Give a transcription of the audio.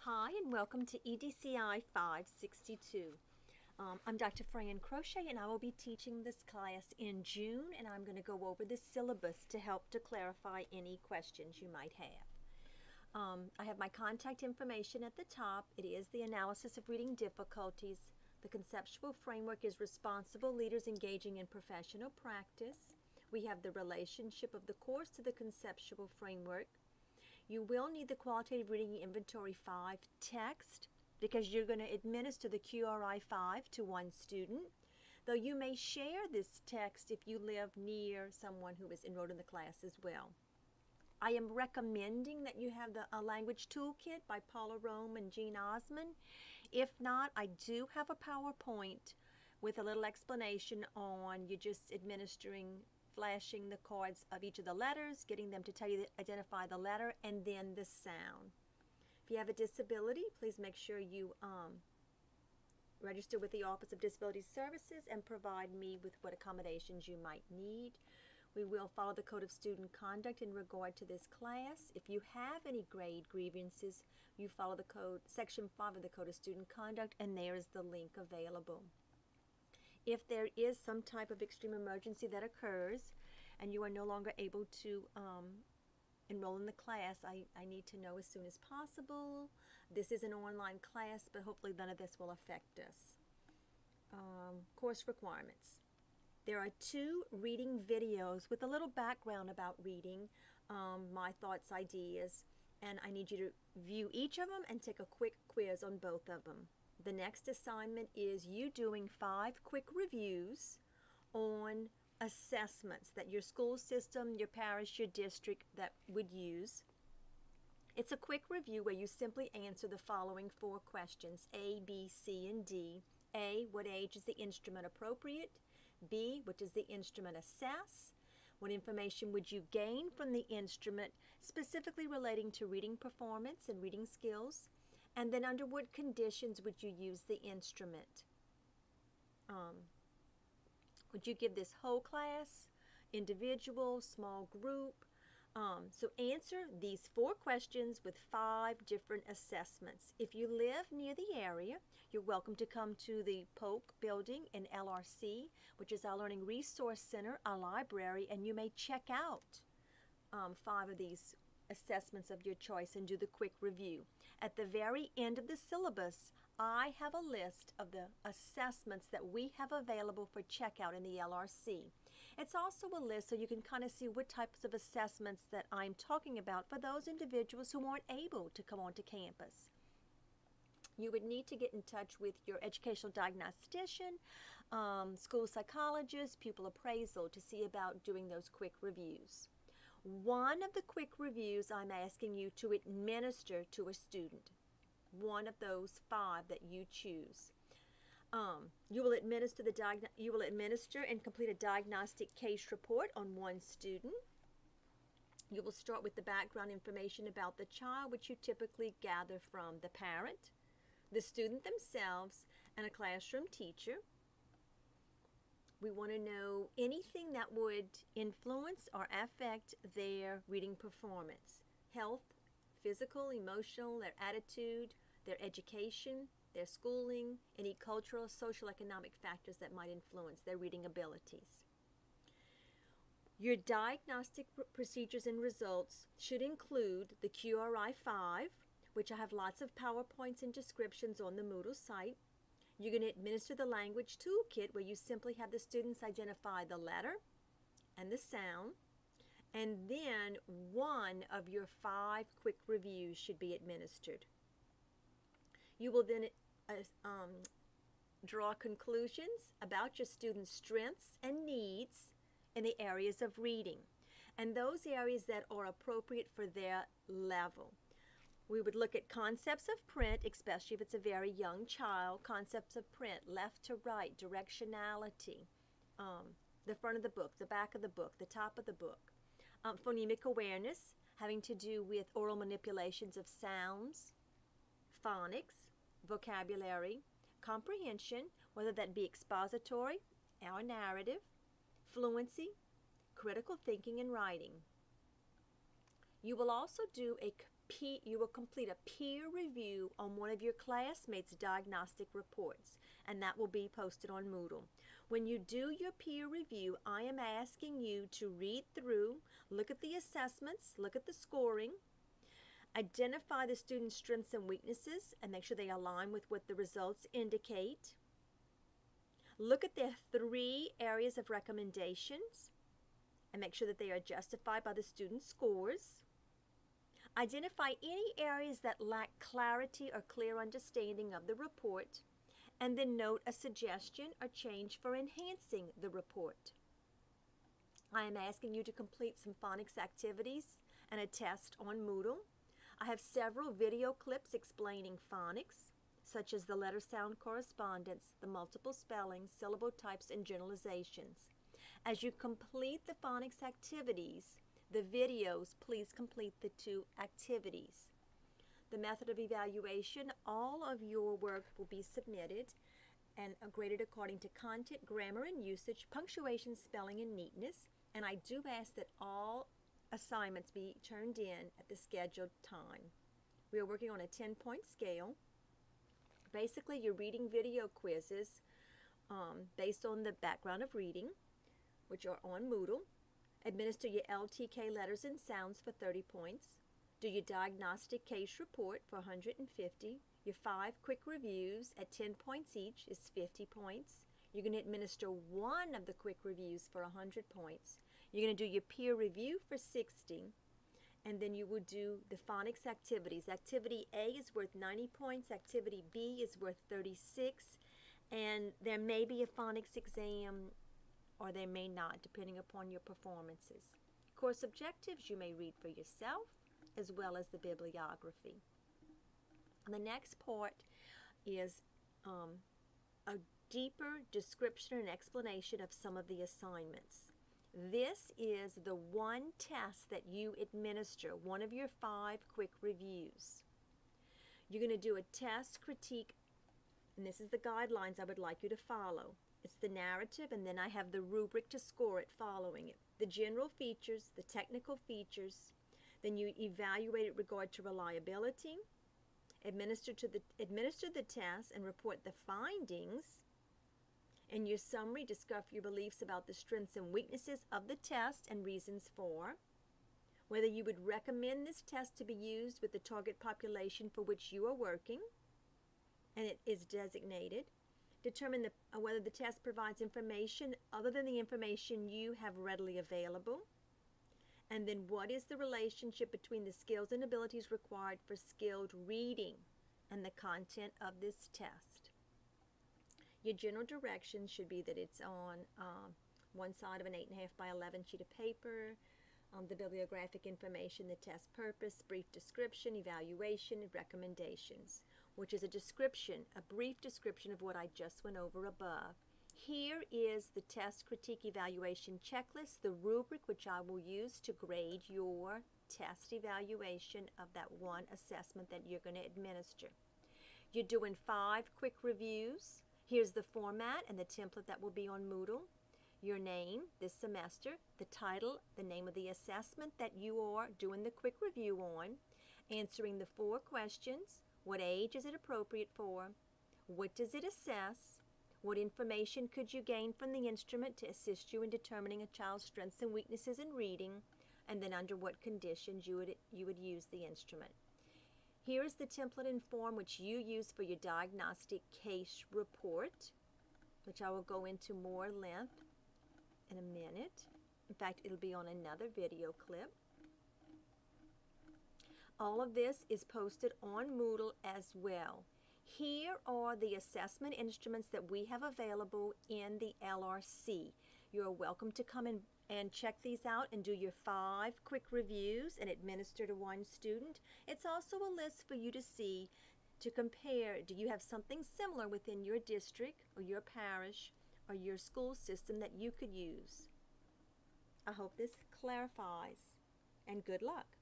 Hi and welcome to EDCI 562. I'm Dr. Fran Crochet and I will be teaching this class in June, and I'm going to go over the syllabus to help to clarify any questions you might have. I have my contact information at the top. It is the analysis of reading difficulties. The conceptual framework is responsible leaders engaging in professional practice. We have the relationship of the course to the conceptual framework. You will need the Qualitative Reading Inventory 5 text because you're going to administer the QRI 5 to one student, though you may share this text if you live near someone who is enrolled in the class as well. I am recommending that you have the language toolkit by Paula Rome and Jean Osmond. If not, I do have a PowerPoint with a little explanation on you just flashing the cards of each of the letters, getting them to tell you to identify the letter, and then the sound. If you have a disability, please make sure you register with the Office of Disability Services and provide me with what accommodations you might need. We will follow the Code of Student Conduct in regard to this class. If you have any grade grievances, you follow the code, Section 5 of the Code of Student Conduct, and there is the link available. If there is some type of extreme emergency that occurs and you are no longer able to enroll in the class, I need to know as soon as possible. This is an online class, but hopefully none of this will affect us. Course requirements. There are 2 reading videos with a little background about reading, my thoughts, ideas, and I need you to view each of them and take a quick quiz on both of them. The next assignment is you doing 5 quick reviews on assessments that your school system, your parish, your district that would use. It's a quick review where you simply answer the following 4 questions: A, B, C, and D. A, what age is the instrument appropriate? B, what does the instrument assess? What information would you gain from the instrument, specifically relating to reading performance and reading skills? And then under what conditions would you use the instrument? Would you give this whole class, individual, small group? So answer these 4 questions with 5 different assessments. If you live near the area, you're welcome to come to the Polk building in LRC, which is our Learning Resource Center, our library, and you may check out 5 of these assessments of your choice and do the quick review. At the very end of the syllabus, I have a list of the assessments that we have available for checkout in the LRC. It's also a list so you can kind of see what types of assessments that I'm talking about for those individuals who aren't able to come onto campus. You would need to get in touch with your educational diagnostician, school psychologist, pupil appraisal to see about doing those quick reviews. One of the quick reviews I'm asking you to administer to a student. One of those 5 that you choose. You will administer and complete a diagnostic case report on one student. You will start with the background information about the child, which you typically gather from the parent, the student themselves, and a classroom teacher. We want to know anything that would influence or affect their reading performance. Health, physical, emotional, their attitude, their education, their schooling, any cultural, social, economic factors that might influence their reading abilities. Your diagnostic procedures and results should include the QRI 5, which I have lots of PowerPoints and descriptions on the Moodle site. You're going to administer the language toolkit where you simply have the students identify the letter and the sound, and then one of your 5 quick reviews should be administered. You will then draw conclusions about your students' strengths and needs in the areas of reading, and those areas that are appropriate for their level. We would look at concepts of print, especially if it's a very young child, concepts of print, left to right, directionality, the front of the book, the back of the book, the top of the book. Phonemic awareness, having to do with oral manipulations of sounds, phonics, vocabulary, comprehension, whether that be expository or narrative, fluency, critical thinking and writing. You will also do a you will complete a peer review on one of your classmates' diagnostic reports, and that will be posted on Moodle. When you do your peer review, I am asking you to read through, look at the assessments, look at the scoring, identify the student's strengths and weaknesses, and make sure they align with what the results indicate. Look at their 3 areas of recommendations and make sure that they are justified by the student's scores. Identify any areas that lack clarity or clear understanding of the report, and then note a suggestion or change for enhancing the report. I am asking you to complete some phonics activities and a test on Moodle. I have several video clips explaining phonics, such as the letter-sound correspondence, the multiple spellings, syllable types, and generalizations. As you complete the phonics activities, the videos, please complete the 2 activities. The method of evaluation, all of your work will be submitted and graded according to content, grammar and usage, punctuation, spelling, and neatness. And I do ask that all assignments be turned in at the scheduled time. We are working on a 10-point scale. Basically, you're reading video quizzes based on the background of reading, which are on Moodle. Administer your LTK letters and sounds for 30 points. Do your diagnostic case report for 150. Your 5 quick reviews at 10 points each is 50 points. You're going to administer 1 of the quick reviews for 100 points. You're going to do your peer review for 60. And then you will do the phonics activities. Activity A is worth 90 points. Activity B is worth 36. And there may be a phonics exam or there may not, depending upon your performances. Course objectives you may read for yourself, as well as the bibliography. And the next part is a deeper description and explanation of some of the assignments. This is the one test that you administer, one of your 5 quick reviews. You're going to do a test critique, and this is the guidelines I would like you to follow. It's the narrative, and then I have the rubric to score it following it. The general features, the technical features, then you evaluate it regard to reliability, administer the test and report the findings. In your summary, discuss your beliefs about the strengths and weaknesses of the test and reasons for, whether you would recommend this test to be used with the target population for which you are working, and it is designated. Determine whether the test provides information other than the information you have readily available. And then what is the relationship between the skills and abilities required for skilled reading and the content of this test. Your general directions should be that it's on one side of an 8.5 by 11 sheet of paper, the bibliographic information, the test purpose, brief description, evaluation, and recommendations, which is a description, a brief description of what I just went over above. Here is the test critique evaluation checklist, the rubric which I will use to grade your test evaluation of that one assessment that you're going to administer. You're doing 5 quick reviews. Here's the format and the template that will be on Moodle. Your name this semester, the title, the name of the assessment that you are doing the quick review on, answering the 4 questions. What age is it appropriate for? What does it assess? What information could you gain from the instrument to assist you in determining a child's strengths and weaknesses in reading? And then under what conditions you would use the instrument. Here is the template and form which you use for your diagnostic case report, which I will go into more length in a minute. In fact, it'll be on another video clip. All of this is posted on Moodle as well. Here are the assessment instruments that we have available in the LRC. You are welcome to come in and check these out and do your 5 quick reviews and administer to one student. It's also a list for you to see, to compare. Do you have something similar within your district or your parish or your school system that you could use? I hope this clarifies, and good luck.